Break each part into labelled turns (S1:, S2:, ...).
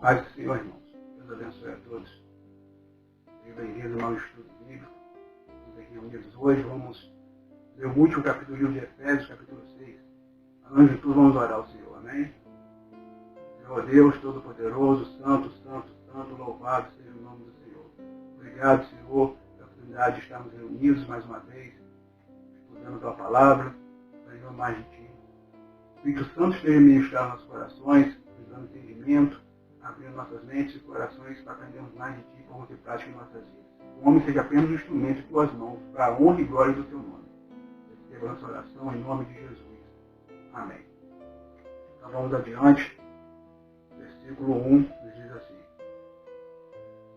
S1: paz do Senhor, irmãos. Deus abençoe a todos. Sejam bem-vindos ao estudo bíblico. Estamos aqui reunidos hoje. Vamos ler o último capítulo do livro de Efésios, capítulo 6. Antes de tudo, vamos orar ao Senhor. Amém? Senhor Deus Todo-Poderoso, Santo, Santo, Santo, louvado seja o nome do Senhor. Obrigado, Senhor, pela oportunidade de estarmos reunidos mais uma vez, estudando a Tua palavra, para mais de Ti. Espírito Santo esteja ministrando nossos corações, nos dando entendimento, abrindo nossas mentes e corações para aprendermos mais de Ti e pôrmos em prática em nossas vidas. O homem seja apenas um instrumento de Tuas mãos, para a honra e glória do Teu nome. Receba nossa oração em nome de Jesus. Amém. Então vamos adiante. Versículo 1 nos diz assim: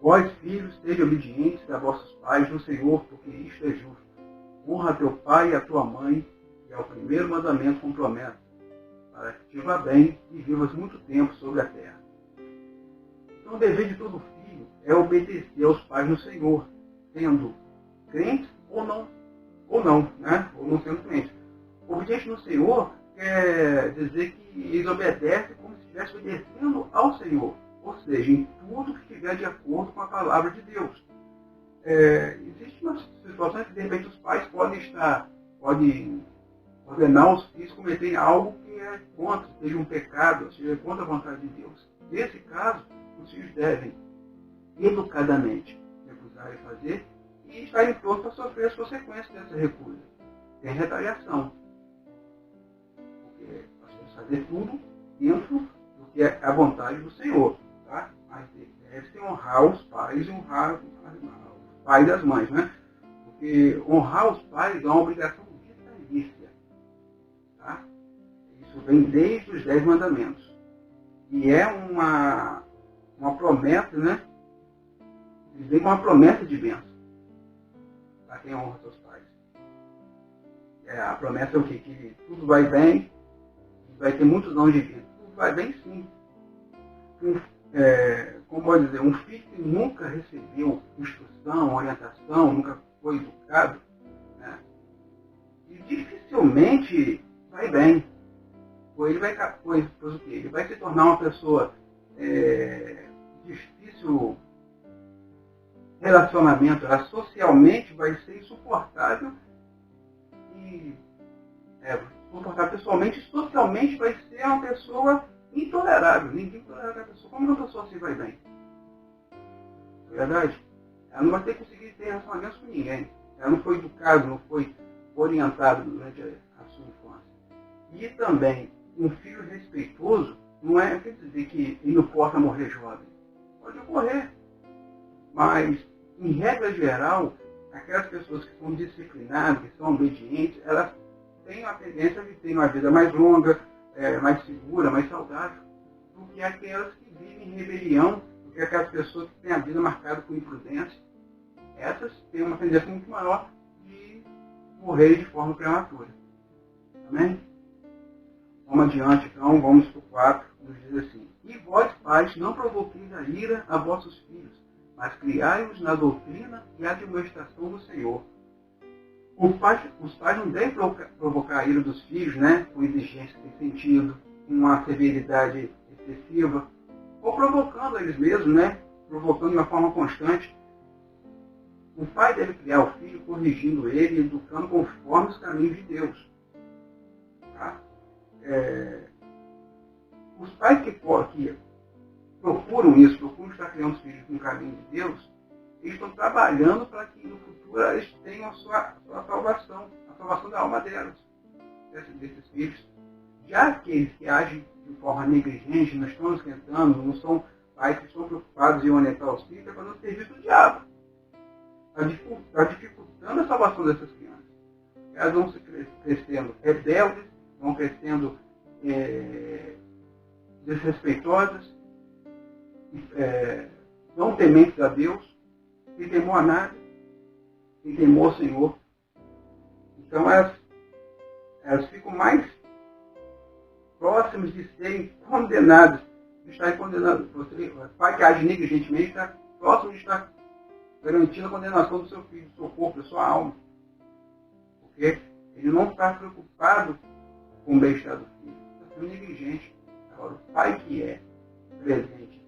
S1: Vós, filhos, sede obedientes a vossos pais no Senhor, porque isto é justo. Honra a teu pai e a tua mãe, e ao primeiro mandamento com promessa, para que te vá bem e vivas muito tempo sobre a terra. Então o dever de todo filho é obedecer aos pais no Senhor, sendo crentes ou não sendo crentes. Obediente no Senhor quer dizer que eles obedecem como se estivesse obedecendo ao Senhor, ou seja, em tudo que estiver de acordo com a palavra de Deus. Existem umas situações que de repente os pais podem ordenar os filhos cometerem algo que é contra, seja um pecado, seja contra a vontade de Deus. Nesse caso, os filhos devem educadamente recusar e fazer e estarem prontos para sofrer as consequências dessa recusa. Tem retaliação. Porque nós temos que fazer tudo dentro do que é a vontade do Senhor. Tá? Mas deve-se honrar os pais e honrar os pais das mães. Né? Porque honrar os pais é uma obrigação vitalícia. Tá? Isso vem desde os 10 mandamentos. E é uma promessa, né? Eles vêm com uma promessa de bênção para quem honra seus pais. A promessa é o quê? Que tudo vai bem, vai ter muitos anos de vida. Tudo vai bem, sim. Como pode dizer, um filho que nunca recebeu instrução, orientação, nunca foi educado, né? E dificilmente vai bem. Pois o quê? Ele vai se tornar uma pessoa difícil relacionamento, ela socialmente vai ser insuportável e suportável pessoalmente e socialmente vai ser uma pessoa intolerável. Ninguém tolera aquela pessoa. Como uma pessoa assim vai bem? É verdade? Ela não vai ter conseguido ter relacionamentos com ninguém. Ela não foi educada, não foi orientada durante a sua infância. E também, um filho respeitoso não quer dizer que ele não possa morrer jovem. Pode ocorrer. Mas, em regra geral, aquelas pessoas que são disciplinadas, que são obedientes, elas têm a tendência de ter uma vida mais longa, mais segura, mais saudável, do que aquelas que vivem em rebelião, do que aquelas pessoas que têm a vida marcada por imprudência. Essas têm uma tendência muito maior de morrer de forma prematura. Amém? Vamos adiante, então, vamos para o 4, nos diz assim: E vós, pais, não provoqueis a ira a vossos filhos, mas criai-os na doutrina e admoestação do Senhor. Os pais não devem provocar a ira dos filhos, né, com exigência sem sentido, com uma severidade excessiva, ou provocando eles mesmos, né, provocando de uma forma constante. O pai deve criar o filho corrigindo ele e educando conforme os caminhos de Deus. Tá? Os pais que procuram isso, procuram estar criando os filhos no caminho de Deus, eles estão trabalhando para que no futuro eles tenham a sua salvação, a salvação da alma delas, desses filhos. Já aqueles que agem de forma negligente, não estão esquentando, não são pais que estão preocupados em orientar os filhos, é para não servir do diabo. Está dificultando a salvação dessas crianças. Elas vão se crescendo rebeldes, vão crescendo desrespeitosas, não tementes a Deus, sem temor a nada, sem temor ao Senhor. Então elas ficam mais próximas de serem condenadas, de estarem condenadas. O pai que age negligentemente está próximo de estar garantindo a condenação do seu filho, do seu corpo, da sua alma. Porque ele não está preocupado com o bem-estar do filho, está sendo negligente. Agora, o pai que é presente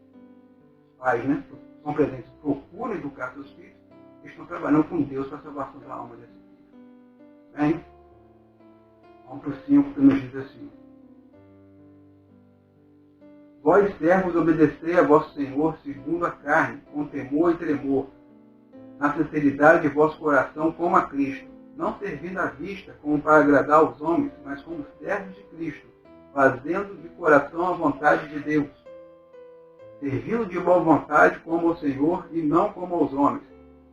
S1: pais, né, são presentes, procuram educar seus filhos, estão trabalhando com Deus para a salvação da alma desse filho. Bem, vamos para o 5, que nos diz assim: vós, servos, obedecei a vosso Senhor segundo a carne, com temor e tremor, na sinceridade de vosso coração, como a Cristo, não servindo à vista como para agradar aos homens, mas como servos de Cristo, fazendo de coração a vontade de Deus, servindo de boa vontade como ao Senhor e não como aos homens,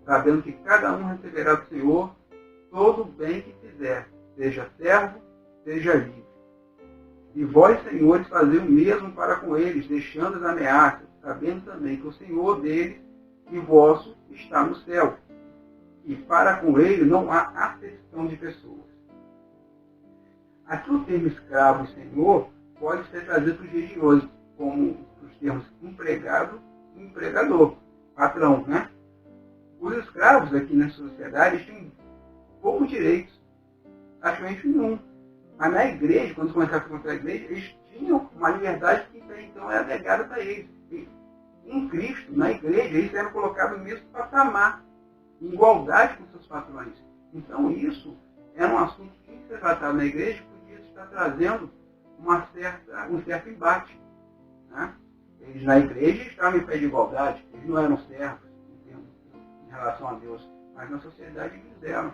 S1: sabendo que cada um receberá do Senhor todo o bem que fizer, seja servo, seja livre. E vós, senhores, fazei o mesmo para com eles, deixando as ameaças, sabendo também que o Senhor deles e vosso está no céu, e para com ele não há acepção de pessoas. Aqui o termo escravo e senhor pode ser trazido para os dias de hoje, como os termos empregado e empregador, patrão, né? Os escravos aqui na sociedade têm poucos direitos, praticamente nenhum. Mas na igreja, quando começaram a frequentar a igreja, eles tinham uma liberdade que até então era negada para eles. E, em Cristo, na igreja, eles eram colocados no mesmo patamar, em igualdade com seus patrões. Então isso era um assunto que se tratava na igreja, podia estar trazendo um certo embate. Né? Eles na igreja estavam em pé de igualdade, eles não eram servos em relação a Deus, mas na sociedade eles eram.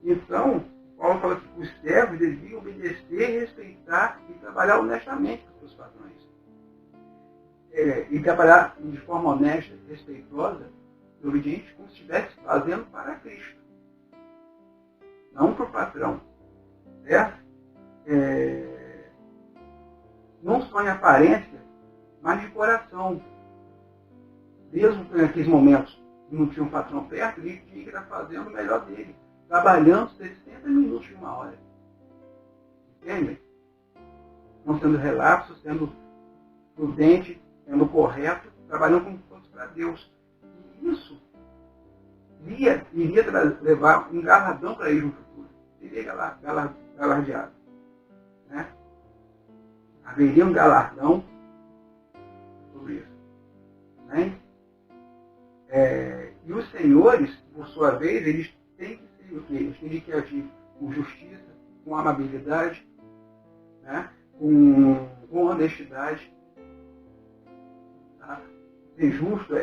S1: Então, Paulo fala que os servos deviam obedecer, respeitar e trabalhar honestamente com seus patrões. E trabalhar de forma honesta, respeitosa e obediente, como se estivesse fazendo para Cristo. Não para o patrão. Certo? Não só em aparência, mas de coração. Mesmo naqueles momentos que não tinha um patrão perto, ele tinha que estar fazendo o melhor dele. Trabalhando 60 minutos de uma hora. Entendem? Não sendo relapso, sendo prudente, sendo correto, trabalhando como fosse para Deus. E isso iria levar um galardão para ele no futuro. Seria galardeado. Né? Haveria um galardão sobre isso. Né? E os senhores, por sua vez, eles têm que ser o quê? Eles têm que agir com justiça, com amabilidade, né? com honestidade. Tá? Ser justo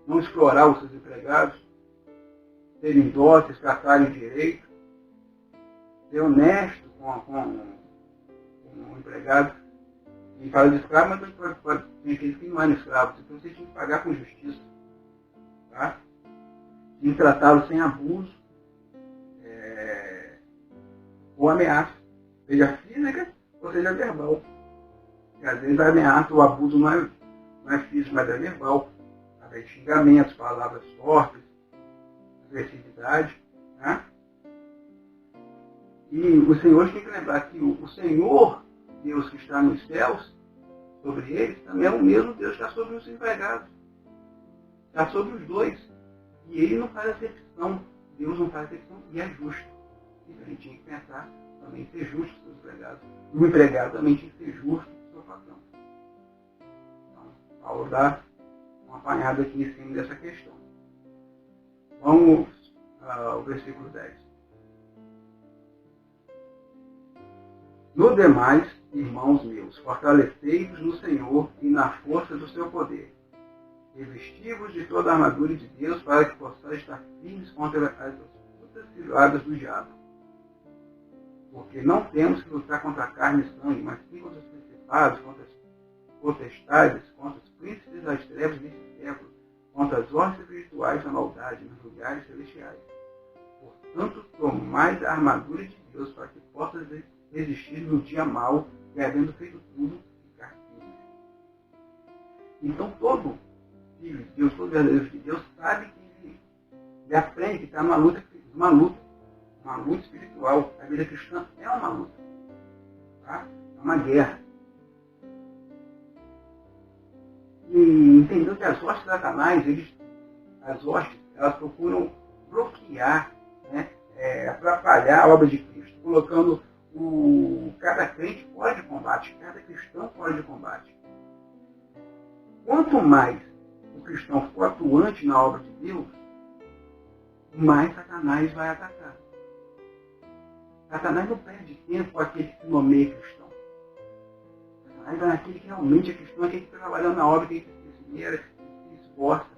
S1: não explorar os seus empregados, serem dóceis, tratarem direito, ser honesto com o empregado. E fala de escravo, mas tem aqueles que não eram escravos, então você tinha que pagar com justiça. Tá? E tratá-lo sem abuso ou ameaça, seja física ou seja verbal. E às vezes a ameaça, o abuso não é físico, mas é verbal. Através de xingamentos, palavras fortes, agressividade. Né? E os senhores têm que lembrar que o Senhor, Deus que está nos céus, sobre eles, também é o mesmo Deus que está sobre os empregados. Está sobre os dois. E ele não faz acepção. Deus não faz acepção e é justo. Então a gente tinha que pensar também em ser justo com os empregados. E o empregado também tinha que ser justo com o seu patrão. Então, Paulo dá uma apanhada aqui em cima dessa questão. Vamos ao versículo 10. No demais, irmãos meus, fortalecei-vos no Senhor e na força do seu poder. Revesti-vos de toda a armadura de Deus para que possais estar firmes contra as astutas ciladas do diabo. Porque não temos que lutar contra a carne e sangue, mas sim contra os principados, contra as potestades, contra os príncipes das trevas desse século, contra as ordens espirituais da maldade nos lugares celestiais. Portanto, tomai a armadura de Deus para que possas resistir no dia mau e, havendo feito tudo, ficar firme. Então, todo filho de Deus, todo verdadeiro filho de Deus, sabe que ele aprende que está numa luta espiritual. A vida cristã é uma luta. Tá? É uma guerra. E entendeu que as hostes de Satanás, elas procuram bloquear, né, atrapalhar a obra de Cristo, colocando cada crente fora de combate, cada cristão fora de combate. quanto mais o cristão for atuante na obra de Deus, mais Satanás vai atacar. Satanás não perde tempo com aquele que se nomeia cristão. Satanás vai naquele que realmente é cristão, aquele que está trabalhando na obra, aquele que se esmera, que se esforça.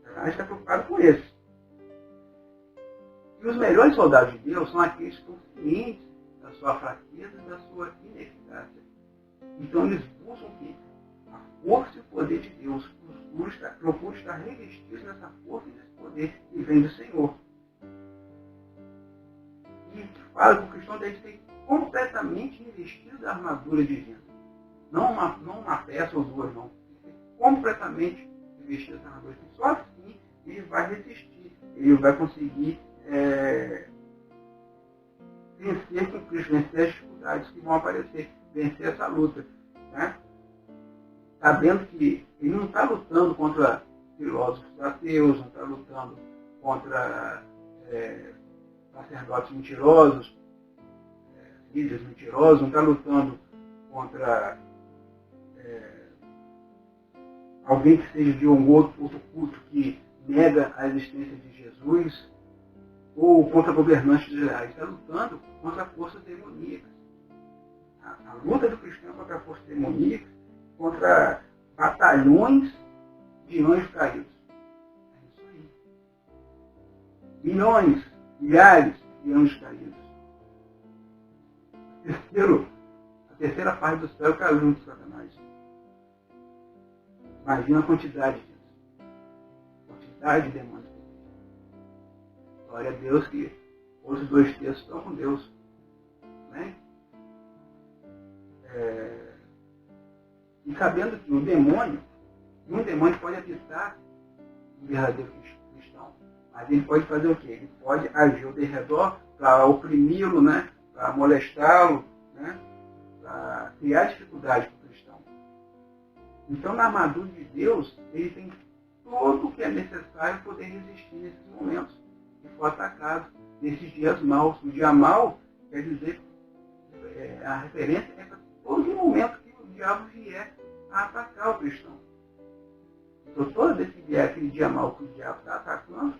S1: Satanás está preocupado com esse. E os melhores soldados de Deus são aqueles que estão cientes da sua fraqueza e da sua ineficácia. Então eles buscam o quê? A força e o poder de Deus. Procuram estar revestidos nessa força e nesse poder que vem do Senhor. E fala que o cristão deve ser completamente revestido da armadura divina. Não uma peça ou duas, não. Deve ser completamente revestido da armadura divina. Só assim ele vai resistir. Ele vai conseguir vencer com Cristo, vencer as dificuldades que vão aparecer, vencer essa luta. Né? Sabendo que ele não está lutando contra filósofos ateus, não está lutando contra sacerdotes mentirosos, líderes mentirosos, não está lutando contra alguém que seja de um outro culto que nega a existência de Jesus, ou contra governantes gerais. Está lutando contra forças demoníacas. A luta do cristão contra forças demoníacas, contra batalhões de anjos caídos. É isso aí. Milhões, milhares de anjos caídos. A terceira parte do céu caiu junto de Satanás. Imagina a quantidade disso. Quantidade de demônios. Glória a Deus que os 2/3 estão com Deus. Né? E sabendo que um demônio pode habitar um verdadeiro cristão. Mas ele pode fazer o quê? Ele pode agir ao redor para oprimi-lo, né? Para molestá-lo, né? Para criar dificuldade para o cristão. Então, na armadura de Deus, ele tem tudo o que é necessário para poder resistir nesses momentos que for atacado, nesses dias maus. O dia mau quer dizer, a referência é para todo momento que o diabo vier a atacar o cristão. Então, toda vez que vier aquele dia mau que o diabo está atacando,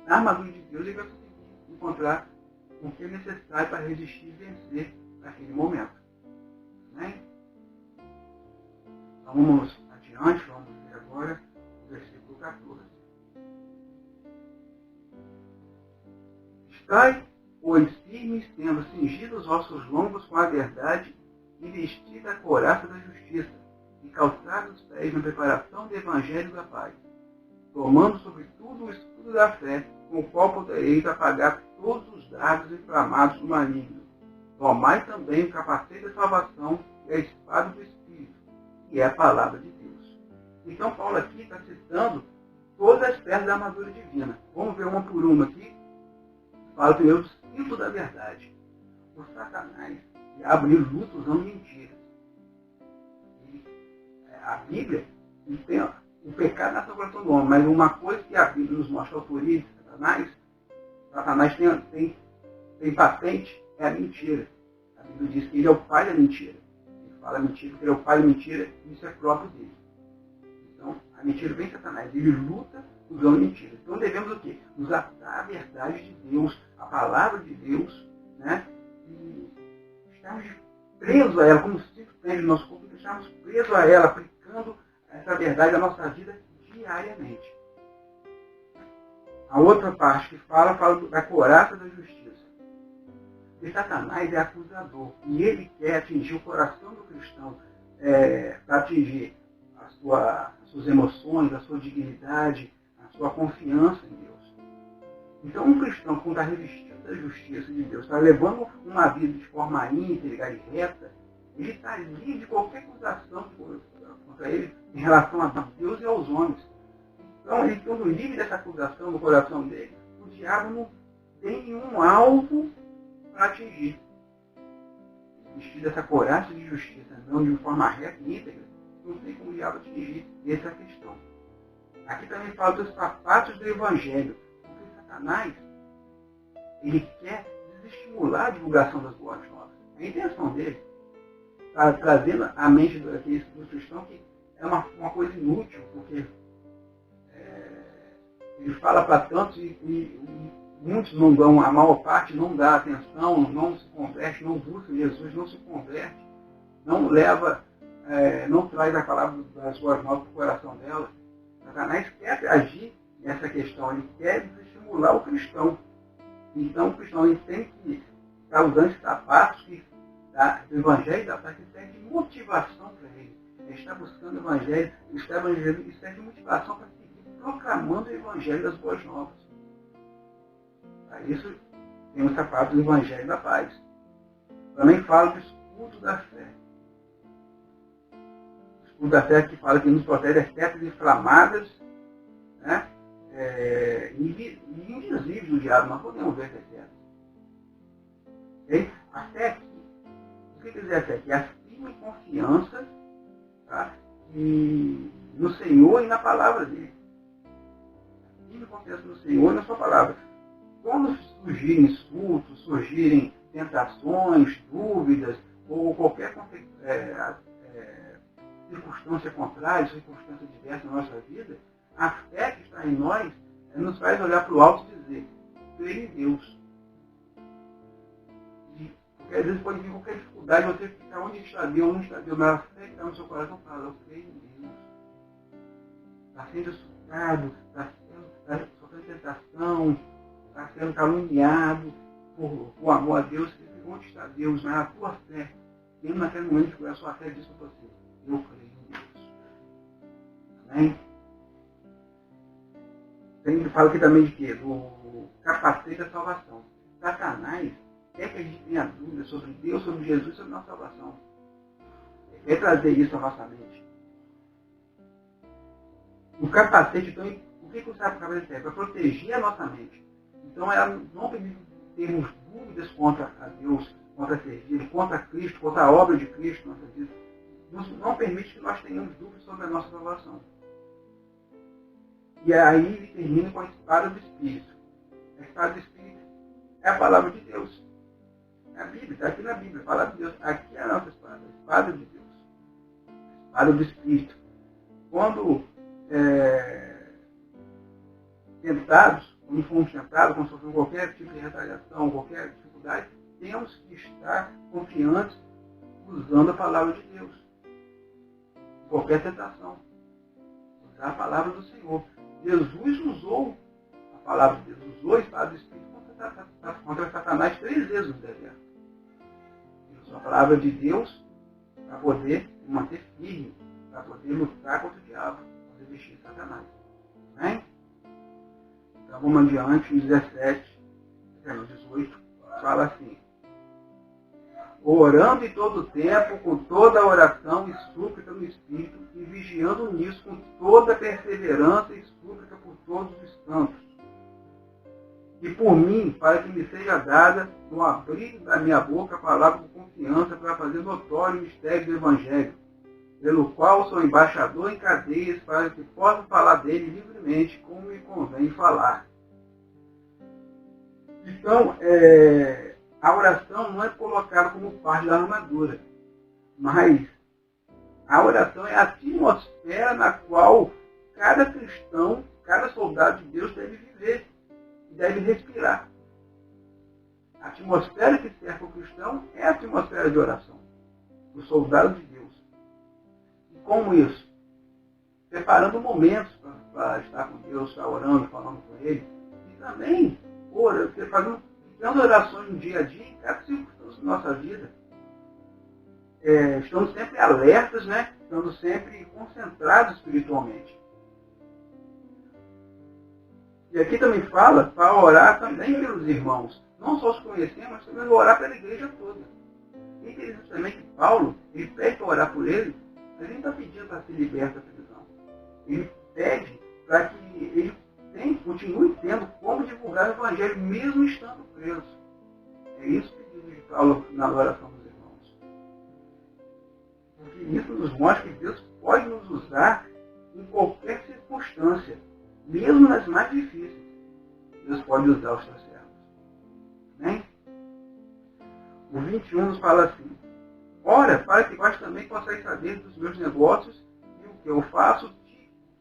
S1: na armadura de Deus ele vai conseguir encontrar o que é necessário para resistir e vencer naquele momento. Amém? Então, vamos adiante, vamos ver agora o versículo 14. Estai, pois, firmes, tendo cingido os vossos lombos com a verdade, e vestida a couraça da justiça, e calçados os pés na preparação do Evangelho da paz, tomando sobretudo o escudo da fé, com o qual podereis apagar todos os dardos inflamados do maligno. Tomai também o capacete da salvação e a espada do Espírito, que é a palavra de Deus. Então Paulo aqui está citando todas as peças da armadura divina. Vamos ver uma por uma aqui. Fala primeiro do cinto da verdade. O Satanás abre luta usando mentiras. A Bíblia tem o pecado na salvação do homem, mas uma coisa que a Bíblia nos mostra a autoria de Satanás tem patente, é a mentira. A Bíblia diz que ele é o pai da mentira. Ele fala mentira porque ele é o pai da mentira e isso é próprio dele. Então, a mentira vem de Satanás. Ele luta usando mentira. Então devemos o quê? Nos atar à verdade de Deus, a palavra de Deus, né? E estarmos presos a ela, como o cinto prende no nosso corpo, estarmos presos a ela, aplicando essa verdade à nossa vida diariamente. A outra parte que fala da couraça da justiça. E Satanás é acusador. E ele quer atingir o coração do cristão, para atingir as suas emoções, a sua dignidade, a sua confiança em Deus. Então, um cristão que está revestido da justiça de Deus, está levando uma vida de forma íntegra e reta, ele está livre de qualquer acusação contra ele em relação a Deus e aos homens. Então, ele estando livre dessa acusação no coração dele, o diabo não tem nenhum alvo para atingir. Vestido dessa couraça de justiça, não de forma reta e íntegra, não tem como o diabo atingir. Essa é a questão. Aqui também fala dos sapatos do Evangelho. Porque Satanás, ele quer desestimular a divulgação das boas novas. A intenção dele está trazendo à mente do cristão que é uma coisa inútil, porque ele fala para tantos e muitos não dão, a maior parte não dá atenção, não se converte, não busca Jesus, não se converte, não leva, não traz a palavra das boas novas para o coração dela. Satanás quer agir nessa questão, ele quer estimular o cristão. Então o cristão ele tem que estar usando esses sapatos do Evangelho da paz, que serve de motivação para ele. Ele está buscando o Evangelho, está evangelizando, e serve de motivação para seguir proclamando o Evangelho das boas novas. Para isso, tem os sapatos do Evangelho da paz. Também fala do escudo da fé. O escudo da fé que fala que nos protege das setas inflamadas, né? E invisíveis do diabo, nós podemos ver essas setas. A fé aqui, o que quer dizer a fé? Que é a firme confiança, tá? E no Senhor e na palavra dele. A firme confiança no Senhor e na sua palavra. Quando surgirem insultos, surgirem tentações, dúvidas, ou qualquer circunstância contrária, circunstância diversa na nossa vida, a fé que está em nós nos faz olhar para o alto e dizer, creio em Deus. Porque às vezes pode vir qualquer dificuldade, você ficar onde está Deus, onde está Deus, mas a fé que está no seu coração fala, eu creio em Deus. Está sendo assustado, está sofrendo tentação, está sendo caluniado por amor a Deus, onde está Deus, mas a tua fé, mesmo naquele momento que a sua fé diz para você, eu creio em Deus. Amém? Ele fala aqui também de quê? Do capacete da salvação. Satanás quer que a gente tenha dúvidas sobre Deus, sobre Jesus, sobre a nossa salvação. Ele quer trazer isso à nossa mente. O capacete, então, o que o capacete serve? Para proteger a nossa mente. Então, ela não permite termos dúvidas contra a Deus, contra servir, contra Cristo, contra a obra de Cristo, nossa vida. Não permite que nós tenhamos dúvidas sobre a nossa salvação. E aí ele termina com a espada do Espírito. A espada do Espírito é a palavra de Deus. É a Bíblia, está aqui na Bíblia, a palavra de Deus. Aqui é a nossa espada, a espada de Deus. A espada do Espírito. Quando tentados, quando fomos tentados, quando sofremos qualquer tipo de retaliação, qualquer dificuldade, temos que estar confiantes usando a palavra de Deus. Qualquer tentação. Usar a palavra do Senhor. Jesus usou a palavra de Deus, usou a espada do Espírito contra Satanás 3 vezes no deserto. Ele usou a palavra de Deus para poder manter firme, para poder lutar contra o diabo, para resistir a Satanás. Amém? Então vamos adiante, 18, fala assim. Orando em todo o tempo, com toda a oração e súplica no Espírito, e vigiando nisso com toda perseverança e súplica por todos os santos. E por mim, para que me seja dada, no abrir da minha boca, a palavra com confiança, para fazer notório o mistério do Evangelho, pelo qual sou embaixador em cadeias, para que possa falar dele livremente, como me convém falar. Então, a oração não é colocada como parte da armadura, mas a oração é a atmosfera na qual cada cristão, cada soldado de Deus deve viver e deve respirar. A atmosfera que serve o cristão é a atmosfera de oração, do soldado de Deus. E como isso? Preparando momentos para estar com Deus, estar orando, falando com Ele, e também fazendo orações no dia a dia, em cada circunstância da nossa vida. Estamos sempre alertas, né? Estamos sempre concentrados espiritualmente. E aqui também fala para orar também pelos irmãos. Não só os conhecemos, mas também orar pela igreja toda. E interessante também que Paulo, ele pede para orar por ele, mas ele não está pedindo para ser liberto da prisão. Ele pede para que ele continue tendo como divulgar o Evangelho, mesmo estando preso. É isso que diz Paulo na oração dos irmãos. Porque isso nos mostra que Deus pode nos usar em qualquer circunstância, mesmo nas mais difíceis. Deus pode usar os seus servos. Amém? O 21 nos fala assim: ora, para que vós também possais saber dos meus negócios e o que eu faço,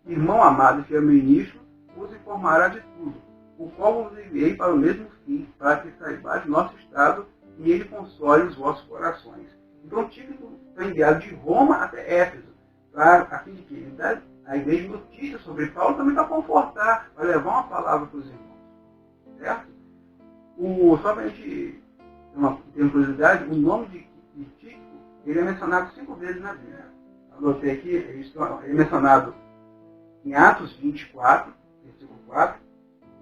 S1: irmão amado e fiel ministro, vos informará de tudo, o qual vos enviei para o mesmo fim, para que saibais nosso estado e ele console os vossos corações. Então, Tíquico foi enviado de Roma até Éfeso, a fim de que ele dá a igreja notícia sobre Paulo, também para confortar, para levar uma palavra para os irmãos. Certo? Só para a gente ter uma curiosidade, o nome de Tíquico, ele é mencionado 5 vezes na Bíblia. Anotei aqui, ele é mencionado em Atos 24, versículo 4,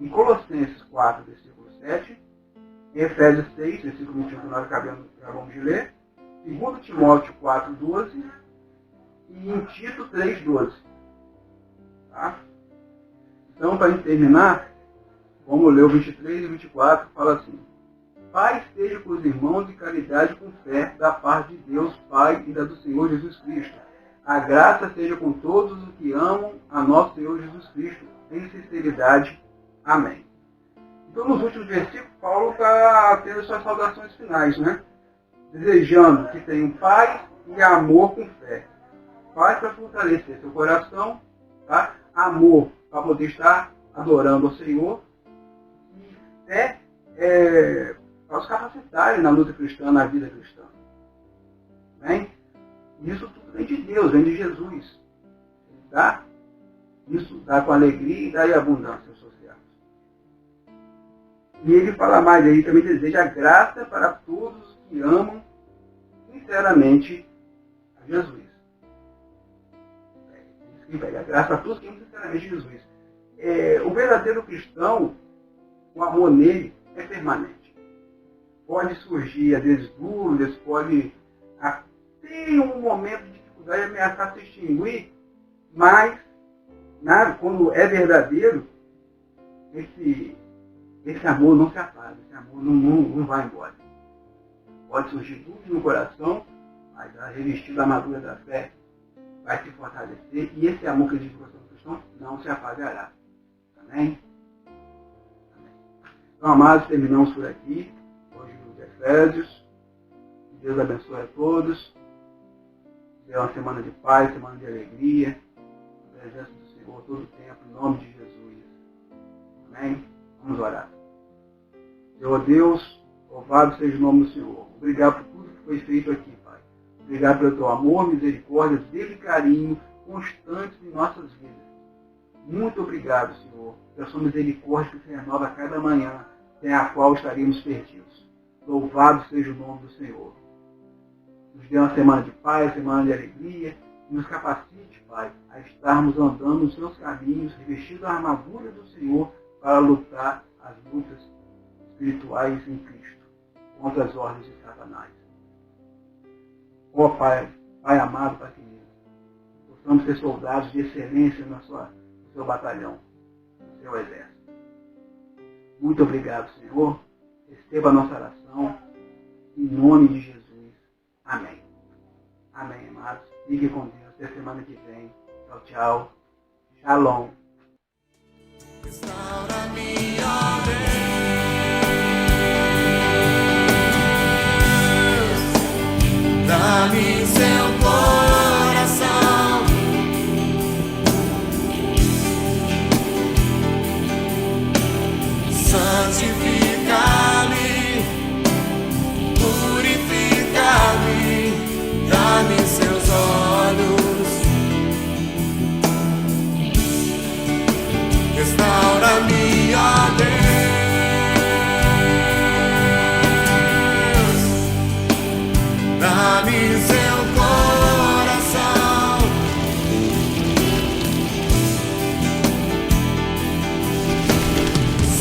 S1: em Colossenses 4, versículo 7, em Efésios 6, versículo 21, que nós acabamos de ler, 2 Timóteo 4, 12 e em Tito 3, 12. Tá? Então, para terminar, vamos ler o 23 e 24, fala assim: Paz esteja com os irmãos de caridade e com fé, da parte de Deus Pai e da do Senhor Jesus Cristo. A graça seja com todos os que amam a nosso Senhor Jesus Cristo, em sinceridade. Amém. Então, nos últimos versículos, Paulo está tendo suas saudações finais, né? Desejando que tenham paz e amor com fé. Paz para fortalecer seu coração, tá? Amor para poder estar adorando ao Senhor, e fé para os capacitarem na luta cristã, na vida cristã. Bem? Isso tudo vem de Deus, vem de Jesus. Ele dá, isso dá com alegria e dá em abundância aos seus servos. E ele fala mais, ele também deseja a graça para todos os que amam sinceramente a Jesus. Ele pede a graça para todos que amam sinceramente a Jesus. O verdadeiro cristão, o amor nele é permanente. Pode surgir, às vezes, dúvidas, pode ter um momento de dificuldade ameaçar se extinguir, mas quando é verdadeiro, esse amor não se apaga, esse amor não vai embora. Pode surgir dúvida no coração, mas a revestir da armadura da fé vai se fortalecer, e esse amor que existe no coração do cristão não se apagará. Amém? Amém. Então, amados, terminamos por aqui, hoje nos Efésios. Deus abençoe a todos. Dê uma semana de paz, semana de alegria, a presença do Senhor todo o tempo, em nome de Jesus. Amém? Vamos orar. Senhor Deus, louvado seja o nome do Senhor. Obrigado por tudo que foi feito aqui, Pai. Obrigado pelo teu amor, misericórdia, zelo e carinho constantes em nossas vidas. Muito obrigado, Senhor, pela sua misericórdia que se renova a cada manhã, sem a qual estaríamos perdidos. Louvado seja o nome do Senhor. Nos dê uma semana de paz, semana de alegria, e nos capacite, Pai, a estarmos andando nos seus caminhos, revestidos da armadura do Senhor, para lutar as lutas espirituais em Cristo, contra as ordens de Satanás. Ó Pai, Pai amado, Pai querido, possamos ser soldados de excelência no seu batalhão, no seu exército. Muito obrigado, Senhor. Receba a nossa oração, em nome de Jesus. Amém. Amém, amados. Fique com Deus. Até semana que vem. Tchau, tchau. Shalom.
S2: Restaura-me, ó Deus, dá-me seu coração, santifica-me, purifica-me, dá-me seus olhos, restaura-me, ó Deus, dá-me seu coração,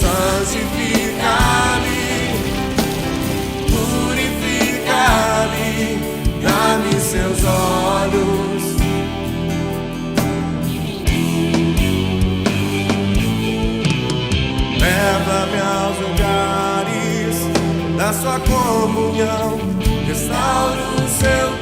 S2: santifica-me, purifica-me, dá-me seus olhos, leva-me aos lugares da sua comunhão, restaura o seu